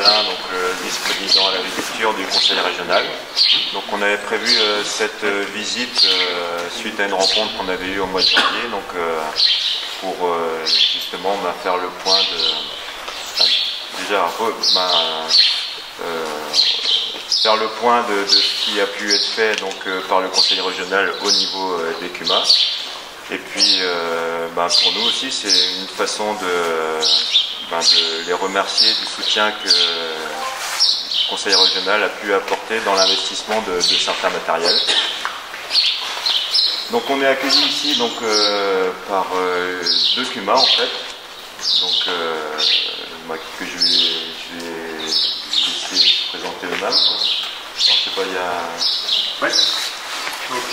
Marcelin, donc vice-président à l'agriculture du conseil régional. Donc on avait prévu cette visite suite à une rencontre qu'on avait eue au mois de janvier, donc pour justement faire le point faire le point de ce qui a pu être fait donc, par le conseil régional au niveau des CUMA. Et puis pour nous aussi c'est une façon de les remercier du soutien que le conseil régional a pu apporter dans l'investissement de certains matériels. Donc on est accueilli ici donc, par deux CUMA en fait. Donc que je vais laisser présenter eux-mêmes. Alors je sais pas, il y a... Oui. Donc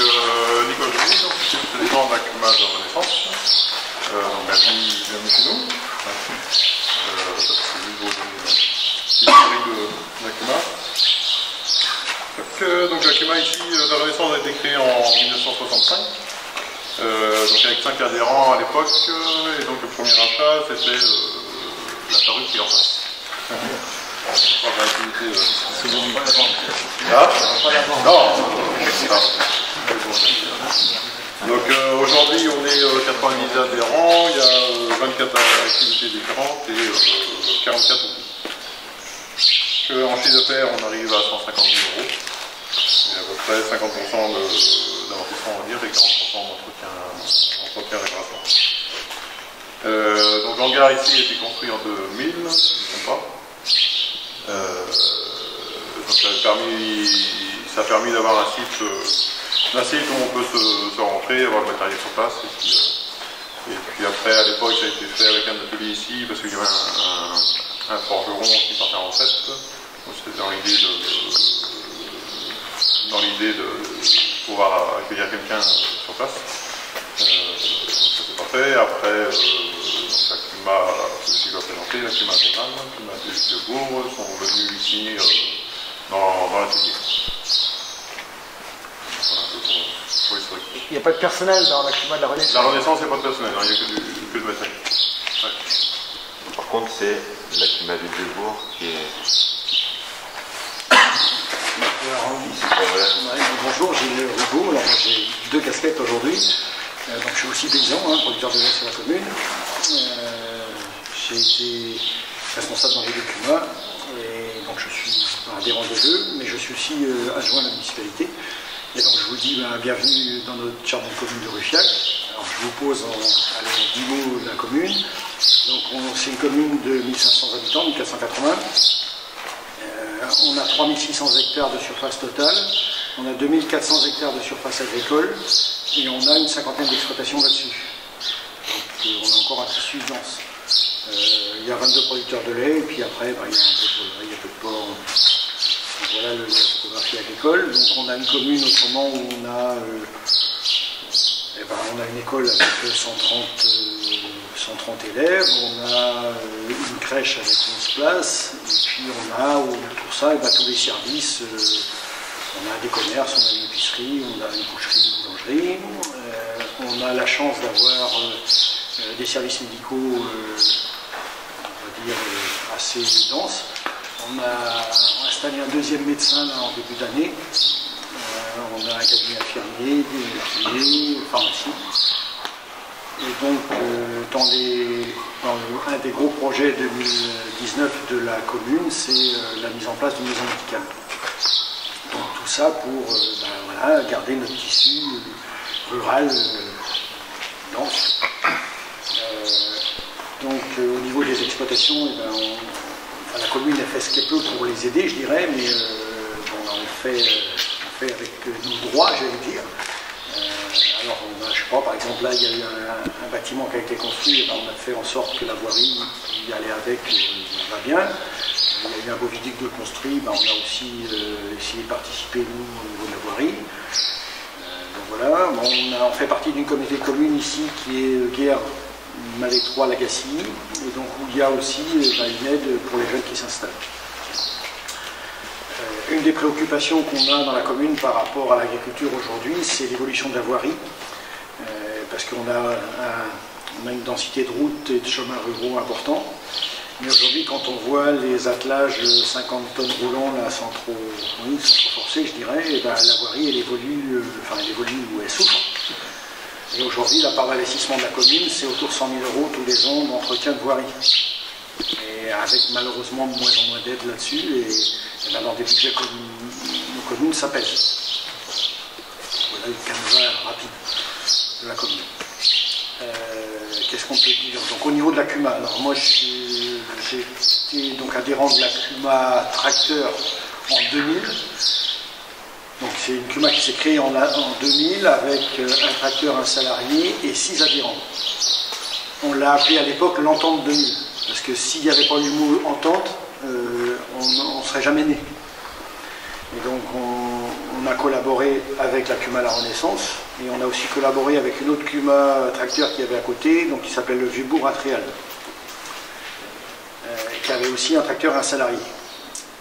Nicolas Joly, donc je suis le président de la CUMA de Renaissance. Donc bienvenue chez nous. C'est juste vous donner l'historique de la CUMA. Donc la CUMA ici de Renaissance a été créée en 1965. Donc avec 5 adhérents à l'époque, et donc le premier achat c'était la parure qui est en face. C'est bon, pas la vente. Non, c'est pas. Donc aujourd'hui on est 90 adhérents, il y a 24 activités différentes et 44 outils. En chiffre d'affaires on arrive à 150 000 €, et à peu près 50% d'amortissement on va dire et 40% d'entretien réparation. Donc l'hangar ici a été construit en 2000, je ne me trompe pas. Donc ça a permis d'avoir un site où on peut se rentrer, avoir le matériel sur place. Et puis après, à l'époque, ça a été fait avec un atelier ici, parce qu'il y avait un forgeron qui partait en retraite. Donc c'était dans l'idée de pouvoir accueillir quelqu'un sur place. Donc ça s'est pas fait. Après, la CUMA, celui qui va présenter, la CUMA intégrale, la CUMA de Bourg, sont venus ici dans l'atelier. Il n'y a pas de personnel dans la CUMA de la Renaissance? La Renaissance, il n'y a pas de personnel, il n'y a que de matériel. Ouais. Par contre, c'est la CUMA de Bourg qui est... Bonjour, Gilles Rigaud. Alors, j'ai deux casquettes aujourd'hui. Donc, je suis aussi paysan, producteur de lait sur la commune. J'ai été responsable dans les deux CUMA, et donc je suis adhérent des deux, mais je suis aussi adjoint à la municipalité. Et donc je vous dis bienvenue dans notre charte de commune de Ruffiac. Alors je vous pose en 10 mots de la commune. Donc c'est une commune de 1500 habitants, 1480. On a 3600 hectares de surface totale, on a 2400 hectares de surface agricole, et on a une cinquantaine d'exploitations là-dessus. Donc on a encore un tissu dense. Il y a 22 producteurs de lait, et puis après, il y a un peu de volaille, il y a un peu de porc. Voilà la photographie agricole. Donc on a une commune autrement où on a une école avec 130 élèves, on a une crèche avec 11 places, et puis on a pour ça tous les services. On a des commerces, on a une épicerie, on a une boucherie, une boulangerie. On a la chance d'avoir des services médicaux, on va dire, assez denses. On a installé un deuxième médecin là, en début d'année. On a un cabinet infirmier, des médecins, pharmacie. Et donc, un des gros projets 2019 de la commune, c'est la mise en place d'une maison médicale. Donc tout ça pour garder notre tissu rural dense. Donc au niveau des exploitations, la commune a fait ce qu'elle peut pour les aider, je dirais, mais on fait avec nos droits, j'allais dire. Alors, je sais pas, par exemple, là, il y a eu un bâtiment qui a été construit, on a fait en sorte que la voirie qui allait avec va bien. Il y a eu un beau viaduc de construit, on a aussi essayé de participer, nous, au niveau de la voirie. Donc voilà, on fait partie d'une communauté de communes ici qui est Guerre, Malais 3, Lagacilly, et donc où il y a aussi une aide pour les jeunes qui s'installent. Une des préoccupations qu'on a dans la commune par rapport à l'agriculture aujourd'hui, c'est l'évolution de la voirie, parce qu'on a une densité de routes et de chemins ruraux importants. Mais aujourd'hui, quand on voit les attelages 50 tonnes roulants là, sans trop forcer, je dirais, et ben, la voirie, elle évolue ou elle souffre. Et aujourd'hui, la part d'investissement de la commune, c'est autour de 100 000 € tous les ans d'entretien de voirie. Et avec malheureusement de moins en moins d'aide là-dessus, et ben, dans des budgets nos communes, ça pèse. Voilà le canevas rapide de la commune. Qu'est-ce qu'on peut dire? Donc au niveau de la CUMA, alors moi j'ai été donc adhérent de la CUMA Tracteur en 2000. Donc c'est une CUMA qui s'est créée en 2000 avec un tracteur, un salarié et 6 adhérents. On l'a appelé à l'époque l'entente 2000, parce que s'il n'y avait pas eu le mot entente, on ne serait jamais né. Et donc on a collaboré avec la CUMA La Renaissance, et on a aussi collaboré avec une autre CUMA tracteur qui avait à côté, donc qui s'appelle le Vieux-Bourg à Tréal, qui avait aussi un tracteur et un salarié.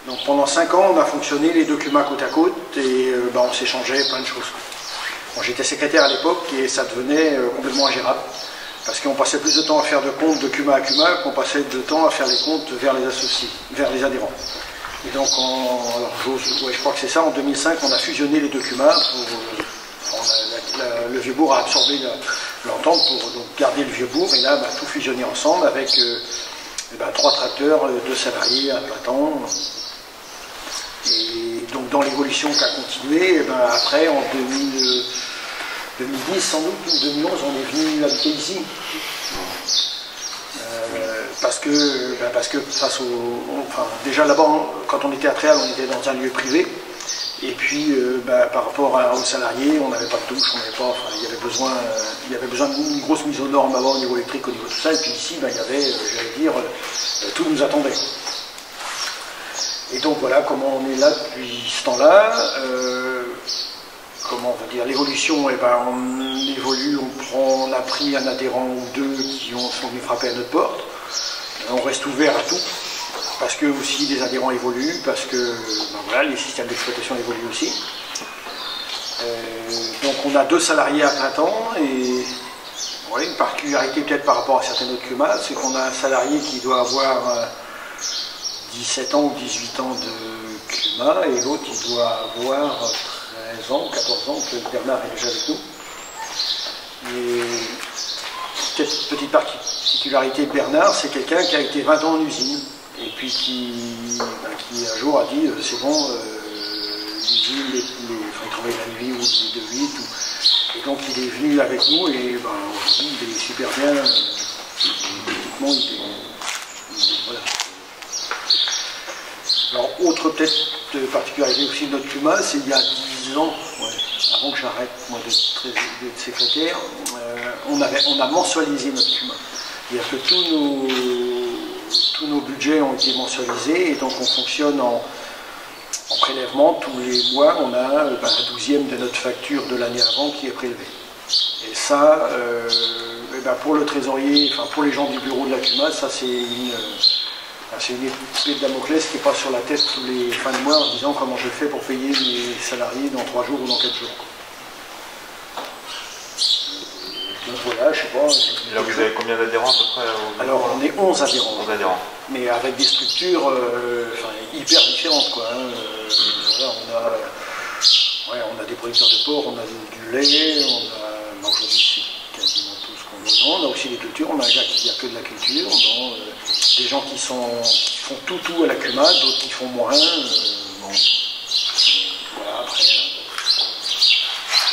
Donc pendant 5 ans, on a fonctionné les deux CUMA côte à côte, et on s'échangeait plein de choses. Bon, j'étais secrétaire à l'époque, et ça devenait complètement ingérable, parce qu'on passait plus de temps à faire de comptes de CUMA à CUMA qu'on passait de temps à faire les comptes vers les associés, vers les adhérents. Et donc, je crois que c'est ça, en 2005, on a fusionné les deux CUMA. Le Vieux-Bourg a absorbé l'entente pour donc, garder le Vieux-Bourg, et là, tout fusionner ensemble avec 3 tracteurs, 2 salariés à plein temps. Et donc, dans l'évolution qui a continué, après, en 2010, sans doute, ou 2011, on est venu habiter ici. Parce que face déjà là-bas, quand on était à Tréal, on était dans un lieu privé, et puis par rapport aux salariés, on n'avait pas de douche, on n'avait pas, il y avait besoin d'une grosse mise aux normes avant au niveau électrique, au niveau de tout ça, et puis ici, il y avait, j'allais dire, tout nous attendait. Et donc voilà comment on est là depuis ce temps-là. Comment on va dire, l'évolution, on évolue, on a pris un adhérent ou deux qui sont venus frapper à notre porte. On reste ouvert à tout, parce que aussi les adhérents évoluent, parce que les systèmes d'exploitation évoluent aussi. Donc on a 2 salariés à plein temps, et une particularité peut-être par rapport à certaines autres CUMA, c'est qu'on a un salarié qui doit avoir 17 ans ou 18 ans de CUMA, et l'autre il doit avoir 13 ans, 14 ans, que Bernard est déjà avec nous. Et peut-être petite particularité de Bernard, c'est quelqu'un qui a été 20 ans en usine, et puis qui un jour a dit c'est bon, l'usine, il travaille la nuit ou de 8, et donc il est venu avec nous, et aujourd'hui il est super bien, politiquement voilà. Alors, autre peut-être particularité aussi de notre CUMA, c'est il y a 10 ans, avant que j'arrête moi d'être secrétaire, on a mensualisé notre CUMA. C'est-à-dire que tous nos budgets ont été mensualisés, et donc on fonctionne en prélèvement. Tous les mois, on a un 12e de notre facture de l'année avant qui est prélevé. Et ça, pour le trésorier, pour les gens du bureau de la CUMA, ça c'est une épée de Damoclès qui passe sur la tête tous les fins de mois en disant comment je fais pour payer mes salariés dans 3 jours ou dans 4 jours. Donc voilà, je sais pas. Là, vous avez combien d'adhérents à peu près Alors, on est 11 adhérents. 11 adhérents. Mais avec des structures hyper différentes, quoi. On a des producteurs de porc, on a du lait, aujourd'hui c'est quasiment tout ce qu'on a. On a aussi des cultures, on a un gars qui a que de la culture, des gens qui font tout à la CUMA, d'autres qui font moins. Voilà, après.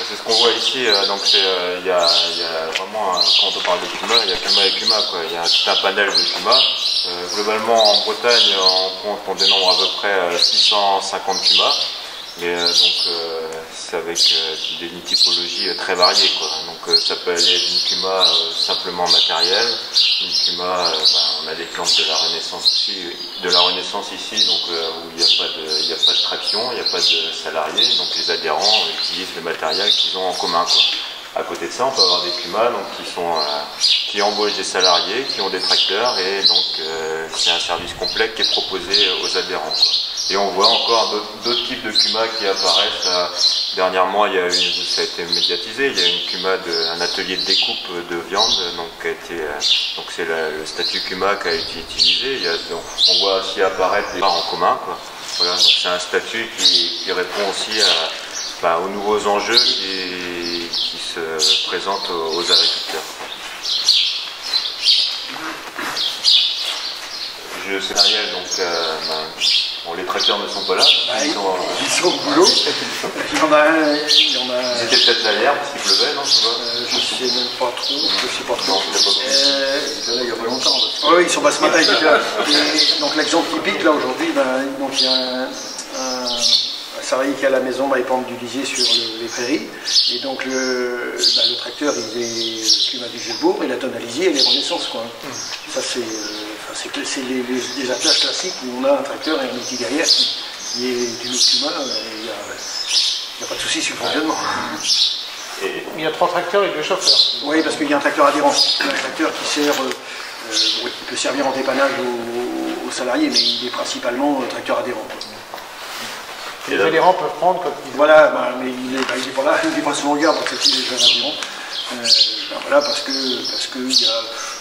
C'est ce qu'on voit ici, donc il y a vraiment, quand on parle de CUMA, il y a CUMA et CUMA, quoi. Il y a tout un panel de CUMA. Globalement, en Bretagne, on dénombre à peu près 650 CUMA, mais c'est avec des typologies très variées, quoi. Donc ça peut aller d'une CUMA simplement matérielle, une CUMA, on a l'exemple de la Renaissance ici, donc où il n'y a pas de traction, il n'y a pas de salariés, donc les adhérents utilisent le matériel qu'ils ont en commun, quoi. À côté de ça, on peut avoir des CUMA qui embauchent des salariés, qui ont des tracteurs, et donc c'est un service complet qui est proposé aux adhérents, quoi. Et on voit encore d'autres types de CUMA qui apparaissent dernièrement, ça a été médiatisé, il y a une CUMA, un atelier de découpe de viande, donc c'est le statut CUMA qui a été utilisé. On voit aussi apparaître des parts en commun, quoi. Voilà, donc c'est un statut qui répond aussi aux nouveaux enjeux qui se présentent aux agriculteurs. Je sais Ariel, donc les tracteurs ne sont pas là. Ils sont au boulot. Il y en a un. C'était peut-être la l'herbe parce qu'il pleuvait, non? Je ne sais même pas trop. Non, il y a pas longtemps. Oui, ils sont bas ce matin. Donc l'exemple typique là aujourd'hui, il y a un salarié qui est à la maison, il pompe du lisier sur les prairies. Et donc le tracteur, il est le climat du Gelbourg, et la tonne à lisier, elle est Renaissance, quoi. Ça c'est des attelages classiques où on a un tracteur et un outil derrière qui est du climat, il n'y a pas de souci sur le fonctionnement. Il y a 3 tracteurs et 2 chauffeurs. Oui, parce qu'il y a un tracteur adhérent. Un tracteur qui qui peut servir en dépannage aux salariés, mais il est principalement un tracteur adhérent. Les adhérents peuvent prendre quand ils... Voilà, mais il n'est pas là, il n'est pas souvent garde, donc c'est les jeunes adhérents. Voilà, parce que il y a,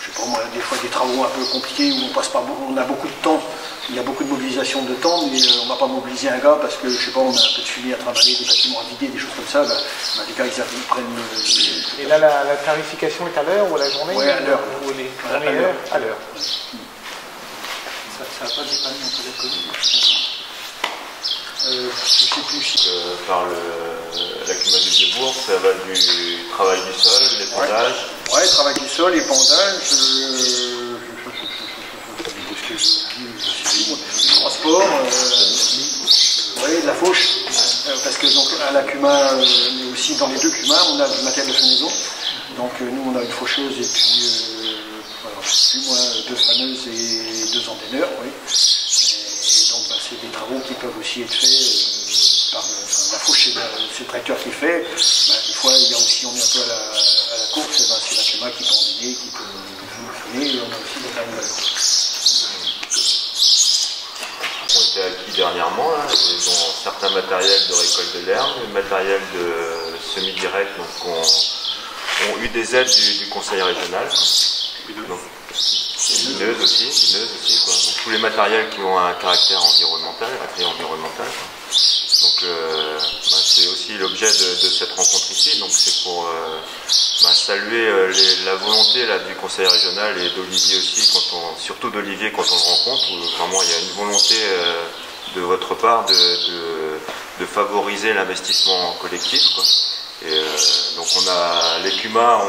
je sais pas moi, des fois des travaux un peu compliqués où on a beaucoup de temps, il y a beaucoup de mobilisation de temps, mais on ne va pas mobiliser un gars parce que, je sais pas, on a un peu de fumier à travailler, des bâtiments à vider, des choses comme ça. Les gars, ils prennent... Et là, la tarification est à l'heure ou à la journée? Oui, à l'heure. À l'heure. Ça n'a pas dépanné entre les communes. Je ne sais plus. Par la CUMA du Gelbourg, ça va du travail du sol, l'épandage. Ouais, travail du sol, épandage, transport, de la fauche. Parce que donc, à la CUMA, mais aussi dans les 2 CUMA, on a du matériel de fenaison. Donc nous, on a une faucheuse et puis, je ne sais plus moi, 2 faneuses et 2 anteneurs, oui. Donc c'est des travaux qui peuvent aussi être faits par la fauche, c'est le tracteur qui fait. Des fois, il y a aussi, on est un peu à la course, c'est la CUMA qui peut enlever, qui peut sonner, et on a aussi des terminales. Qui ont été acquis dernièrement, là, ils ont certains matériels de récolte de l'herbe, matériel de semi-direct, donc ont eu des aides du conseil régional. Donc, Bineuse aussi, quoi. Donc, tous les matériels qui ont un caractère environnemental, Donc c'est aussi l'objet de cette rencontre ici. Donc c'est pour saluer la volonté là, du conseil régional et d'Olivier aussi, surtout d'Olivier quand on le rencontre, où vraiment il y a une volonté de votre part de favoriser l'investissement collectif, quoi. Et donc les CUMA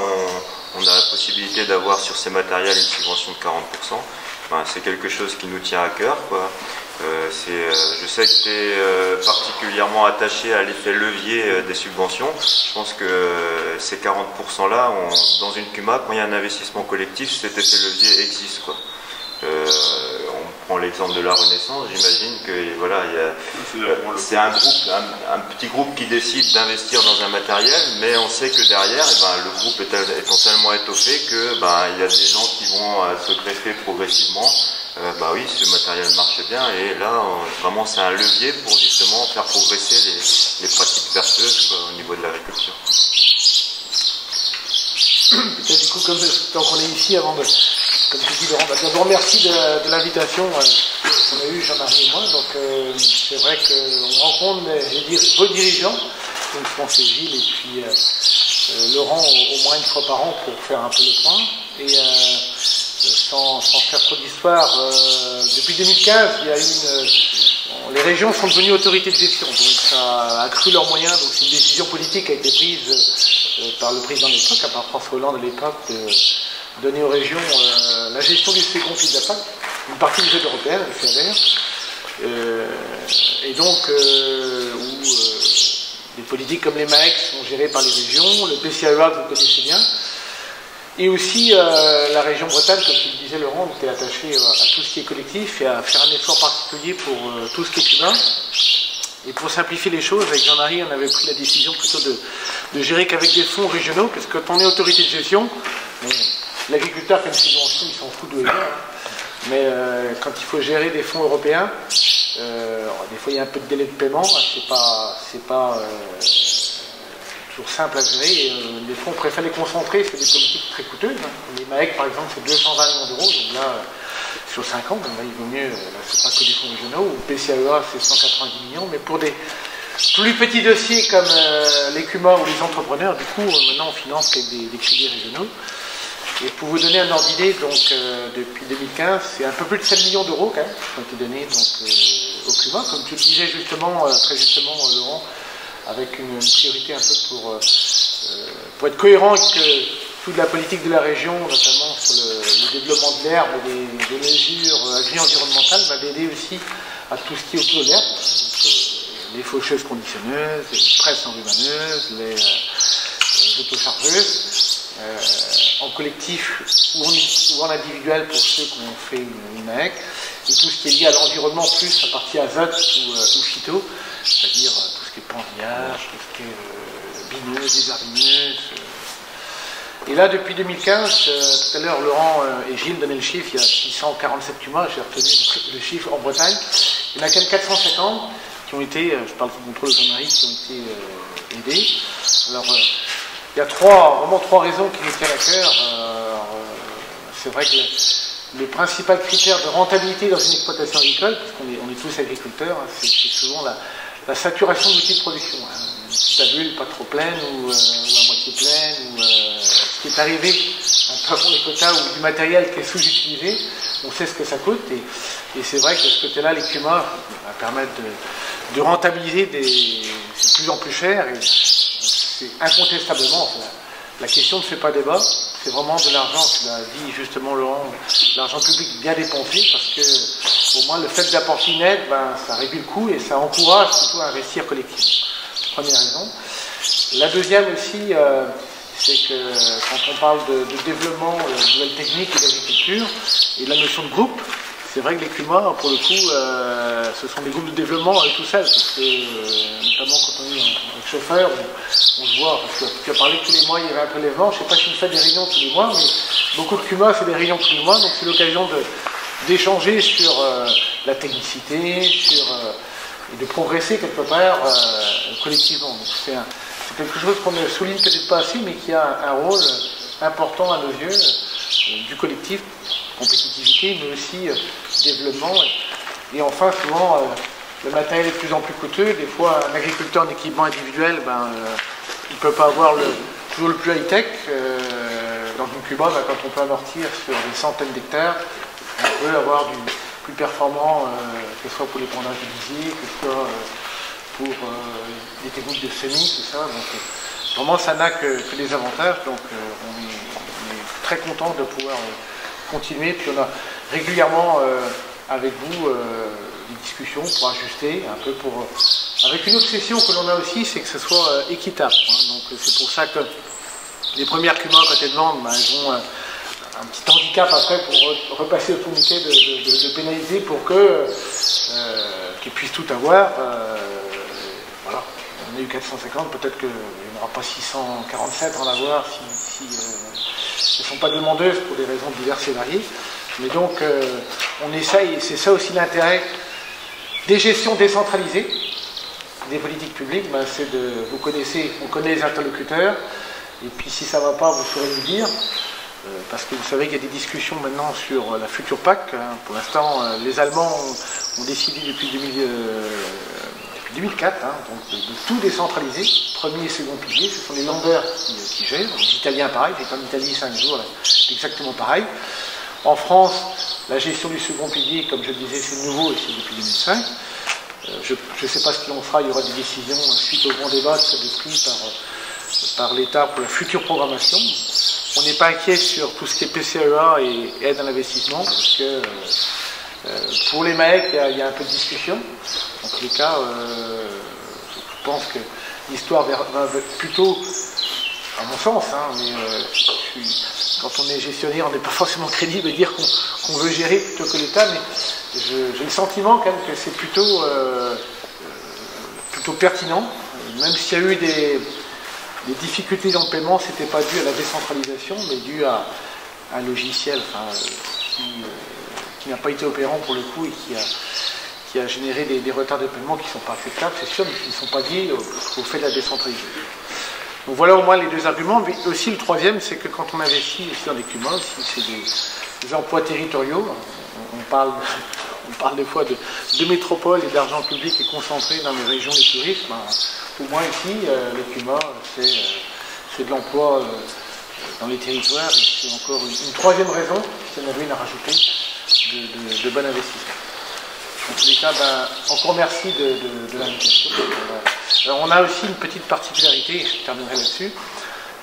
on a la possibilité d'avoir sur ces matériels une subvention de 40%. C'est quelque chose qui nous tient à cœur, quoi. Je sais que tu es particulièrement attaché à l'effet levier des subventions. Je pense que ces 40% là, dans une CUMA, quand il y a un investissement collectif, cet effet levier existe, quoi. On prend l'exemple de la Renaissance, j'imagine que voilà, c'est un petit groupe qui décide d'investir dans un matériel, mais on sait que derrière, le groupe étant tellement étoffé que il y a des gens qui vont se greffer progressivement. Oui, ce matériel marche bien, et là, vraiment, c'est un levier pour justement faire progresser les pratiques vertueuses, quoi, au niveau de l'agriculture. Peut-être du coup, tant qu'on est ici, avant de, comme tu dis Laurent, d'abord merci de l'invitation qu'on a eue, Jean-Marie et moi. Donc c'est vrai qu'on rencontre vos dirigeants, donc je pense c'est Gilles et puis Laurent au moins une fois par an pour faire un peu le point. Et sans faire trop d'histoire, depuis 2015, il y a les régions sont devenues autorités de gestion, donc ça a accru leurs moyens. Donc c'est une décision politique qui a été prise par le président de l'époque, par François Hollande de l'époque, de donner aux régions la gestion du second fil d'impact, une partie du aide européenne, le FEADER, et donc où des politiques comme les MAEC sont gérées par les régions, le PCAEA que vous connaissez bien. Et aussi la région Bretagne, comme tu le disais Laurent, était attachée à tout ce qui est collectif et à faire un effort particulier pour tout ce qui est humain. Et pour simplifier les choses, avec Jean-Marie, on avait pris la décision plutôt de gérer qu'avec des fonds régionaux, parce que quand on est autorité de gestion, l'agriculteur, comme subvention, il s'en fout de rien. Mais quand il faut gérer des fonds européens, des fois il y a un peu de délai de paiement, c'est pas toujours simple à gérer. Et, des fois, on préfère les concentrer sur des politiques très coûteuses. Hein. Les MAEC, par exemple, c'est 220 millions d'euros. Donc là, sur 5 ans, donc là, il vaut mieux, c'est pas que des fonds régionaux. Ou PCAEA, c'est 190 millions. Mais pour des plus petits dossiers comme les CUMA ou les entrepreneurs, du coup, maintenant, on finance avec des crédits régionaux. Et pour vous donner un ordre d'idée, donc depuis 2015, c'est un peu plus de 7 millions d'euros quand même qui ont été donnés donc, au CUMA, comme tu le disais justement, très justement, Laurent, avec une priorité un peu pour être cohérent avec toute la politique de la région, notamment sur le développement de l'herbe, des mesures agri-environnementales, va aider aussi à tout ce qui est autour de l'herbe, les faucheuses conditionneuses, les presses enrubaneuses, les autochargeuses, en collectif ou en individuel pour ceux qui ont fait une MAEC, et tout ce qui est lié à l'environnement, plus la partie azote ou phyto, c'est-à-dire tout ce qui est pendillage, tout ce qui est bineuse, désherbineuse. Et là, depuis 2015, tout à l'heure, Laurent et Gilles donnaient le chiffre, il y a 647 CUMA, j'ai retenu le chiffre en Bretagne. Il y en a quand même 450 qui ont été, je parle du contrôle de Jean-Marie, qui ont été aidés. Alors, il y a vraiment trois raisons qui nous tiennent à cœur. C'est vrai que le principal critère de rentabilité dans une exploitation agricole, parce qu'on est tous agriculteurs, hein, c'est souvent la saturation de l'outil de production. Hein. Une petite bulle pas trop pleine ou à moitié pleine, ou ce qui est arrivé, un plafond des quotas ou du matériel qui est sous-utilisé, on sait ce que ça coûte. Et c'est vrai que de ce côté-là, les CUMA permettent de rentabiliser c'est de plus en plus cher. Et c'est incontestablement, la question ne fait pas débat. C'est vraiment de l'argent, tu l'as dit justement Laurent, l'argent public bien dépensé, parce que pour moi le fait d'apporter une aide, ça réduit le coût et ça encourage plutôt à investir collectivement. Première raison. La deuxième aussi, c'est que quand on parle de développement de nouvelles techniques et d'agriculture et de la notion de groupe, c'est vrai que les CUMA, pour le coup, ce sont des groupes de développement à eux tout seuls, parce que notamment quand on est avec chauffeur, on se voit, parce que tu as parlé que tous les mois il y avait un prélèvement, je ne sais pas si on fait des réunions tous les mois, mais beaucoup de CUMA c'est des réunions tous les mois, donc c'est l'occasion d'échanger sur la technicité, et de progresser quelque part collectivement. Donc c'est quelque chose qu'on ne souligne peut-être pas assez, mais qui a un rôle important à nos yeux, du collectif, compétitivité, mais aussi développement. Et enfin, souvent, le matériel est de plus en plus coûteux. Des fois, un agriculteur en équipement individuel, il ne peut pas avoir toujours le plus high-tech. Dans une CUMA, quand on peut amortir sur des centaines d'hectares, on peut avoir du plus performant, que ce soit pour l'épandage de lisier, que ce soit pour des techniques de semis, tout ça. Donc, vraiment, ça n'a que des avantages. Donc, on est très content de pouvoir continuer. Puis, on a régulièrement avec vous des discussions pour ajuster un peu, avec une obsession que l'on a aussi, c'est que ce soit équitable. Hein. Donc, c'est pour ça que les premières CUMA, quand elles vendent, elles ont un petit handicap après pour repasser au tourniquet de pénaliser pour qu'ils puissent tout avoir. Voilà, on a eu 450, peut-être qu'il n'y en aura pas 647 à en avoir si elles ne sont pas demandeuses pour des raisons diverses et variées. Mais donc on essaye, et c'est ça aussi l'intérêt des gestions décentralisées, des politiques publiques, c'est on connaît les interlocuteurs, et puis si ça ne va pas, vous saurez nous dire. Parce que vous savez qu'il y a des discussions maintenant sur la future PAC. Hein. Pour l'instant, les Allemands ont décidé depuis 2004 hein, donc de tout décentraliser. Premier et second pilier, ce sont les Länder qui gèrent. Les Italiens, pareil, j'étais en Italie 5 jours, c'est exactement pareil. En France, la gestion du second pilier, comme je le disais, c'est nouveau et c'est depuis 2005. Je ne sais pas ce qu'il en fera, il y aura des décisions suite au grand débat qui sera pris par l'État pour la future programmation. On n'est pas inquiet sur tout ce qui est PCAEA et aide à l'investissement, parce que pour les MAEC, il y a un peu de discussion. En tous les cas, je pense que l'histoire va plutôt, à mon sens, hein, mais quand on est gestionnaire, on n'est pas forcément crédible de dire qu'on veut gérer plutôt que l'État, mais j'ai le sentiment quand même que c'est plutôt pertinent, même s'il y a eu des difficultés dans le paiement, ce n'était pas dû à la décentralisation, mais dû à un logiciel qui n'a pas été opérant pour le coup et qui a généré des retards de paiement qui ne sont pas acceptables, c'est sûr, mais qui ne sont pas liés au fait de la décentralisation. Donc voilà au moins les deux arguments. Mais aussi le troisième, c'est que quand on investit aussi dans les CUMA, c'est des emplois territoriaux. On parle des fois de métropole et d'argent public est concentré dans les régions de tourisme. Au moins ici, les CUMA, c'est de l'emploi dans les territoires, et c'est encore une troisième raison, si on avait une à rajouter, de bon investissement. En tous les cas, encore merci de l'invitation. Alors, on a aussi une petite particularité, et je terminerai là-dessus,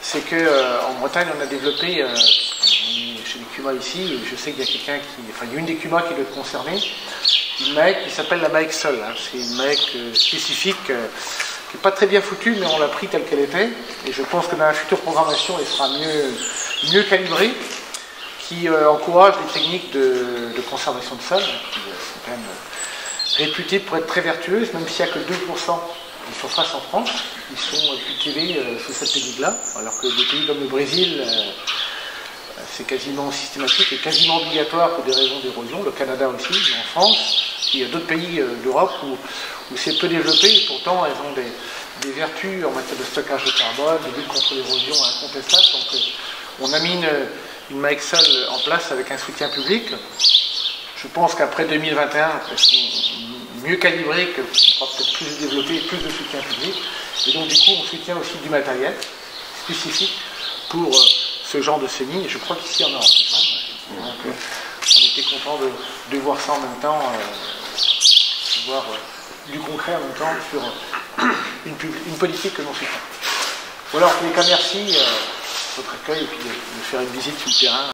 c'est qu'en Bretagne, on a développé, chez les CUMA ici, je sais qu'il y a quelqu'un il y a une des CUMA qui doit être concernée, une MAEC qui s'appelle la MAEC Sol. C'est une MAEC spécifique, qui n'est pas très bien foutue, mais on l'a pris telle qu'elle était, et je pense que dans la future programmation, elle sera mieux calibrée, qui encourage les techniques de conservation de sol, qui sont quand même réputées pour être très vertueuses, même s'il n'y a que 2% des surfaces en France qui sont cultivées sous cette technique-là, alors que des pays comme le Brésil, c'est quasiment systématique et quasiment obligatoire pour des raisons d'érosion, le Canada aussi, mais en France, il y a d'autres pays d'Europe où c'est peu développé, et pourtant elles ont des vertus en matière de stockage de carbone, de lutte contre l'érosion incontestable. Donc on a mis une MAEC Sol en place avec un soutien public. Je pense qu'après 2021, elles sont mieux calibrées, qu'on pourra peut-être plus développer, plus de soutien public. Et donc du coup, on soutient aussi du matériel spécifique pour ce genre de semis. Et je crois qu'ici, on a en plus. Donc on était content de voir ça en même temps, de voir du concret en même temps sur une politique que l'on soutient. Voilà, en tous les cas, merci de votre accueil et puis de faire une visite sur le terrain.